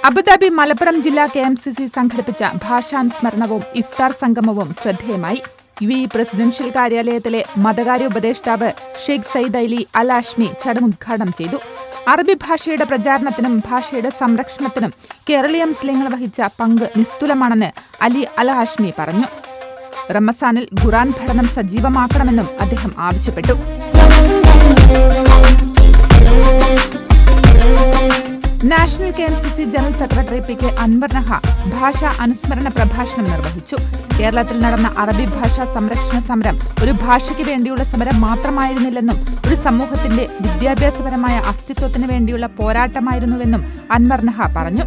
Abu Dhabi Malappuram ജില്ലാ KMCC സംഘടിപ്പിച്ച ഭാഷാനുസ്മരണവും ഇഫ്താർ സംഗമവും ശ്രദ്ധേയമായി. UAE പ്രസിഡൻഷ്യൽ കാര്യാലയത്തിലെ മതകാര്യ ഉപദേഷ്ടാവ് ഷെയ്ഖ് സയ്യിദ് അലി അൽ ഹാഷ്മി ചടങ്ങ് ഉദ്ഘാടനം ചെയ്തു. അറബി ഭാഷയുടെ പ്രചാരണത്തിനും ഭാഷയുടെ സംരക്ഷണത്തിനും കേരളീയ മുസ്ലിങ്ങൾ വഹിച്ച പങ്ക് നിസ്തുലമാണെന്ന് അലി അൽ ഹാഷ്മി പറഞ്ഞു. റമസാനിൽ ഖുർആൻ പഠനം സജീവമാക്കണമെന്നും അദ്ദേഹം ആവശ്യപ്പെട്ടു. National KMCC general secretary PK Anwar Naha ഭാഷാ അനുസ്മരണ പ്രഭാഷണം നിർവഹിച്ചു. കേരളത്തിൽ നടന്ന അറബി ഭാഷാ സംരക്ഷണ സമരം ഒരു ഭാഷയ്ക്ക് വേണ്ടിയുള്ള സമരം മാത്രമായിരുന്നില്ലെന്നും ഒരു സമൂഹത്തിന്റെ വിദ്യാഭ്യാസപരമായ അസ്തിത്വത്തിന് വേണ്ടിയുള്ള പോരാട്ടമായിരുന്നുവെന്നും അൻവർ നഹ പറഞ്ഞു.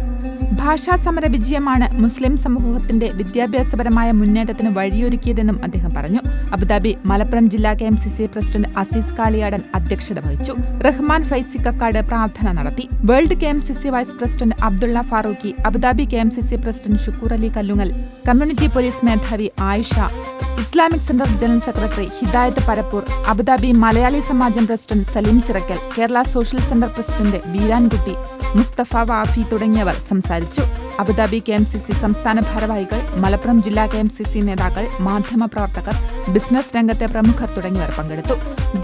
ഭാഷാ സമര വിജയമാണ് മുസ്ലിം സമൂഹത്തിന്റെ വിദ്യാഭ്യാസപരമായ മുന്നേറ്റത്തിന് വഴിയൊരുക്കിയതെന്നും അദ്ദേഹം പറഞ്ഞു. അബുദാബി മലപ്പുറം ജില്ലാ KMCC പ്രസിഡന്റ് അസീസ് കാളിയാടൻ അധ്യക്ഷത വഹിച്ചു. റഹ്മാൻ ഫൈസി കക്കാട് പ്രാർത്ഥന നടത്തി. World KMCC vice president Abdulla Farooqi, Abu Dhabi KMCC president Shukoor Ali Kallungal, community police മേധാവി Ayesha, Islamic centre general secretary Hidayath Parappur, Abu Dhabi Malayali Samajam president Saleem Chirakkal, Kerala social centre president Veerankutty, Musthafa Wafi തുടങ്ങിയവർ സംസാരിച്ചു. അബുദാബി KMCC സംസ്ഥാന ഭാരവാഹികൾ, മലപ്പുറം ജില്ലാ KMCC നേതാക്കൾ, മാധ്യമപ്രവർത്തകർ, ബിസിനസ് രംഗത്തെ പ്രമുഖർ തുടങ്ങിയവർ പങ്കെടുത്തു.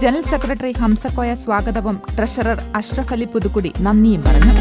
ജനറൽ സെക്രട്ടറി ഹംസക്കോയ സ്വാഗതവും ട്രഷറർ അഷ്റഫ് അലി പുതുക്കുടി നന്ദിയും പറഞ്ഞു.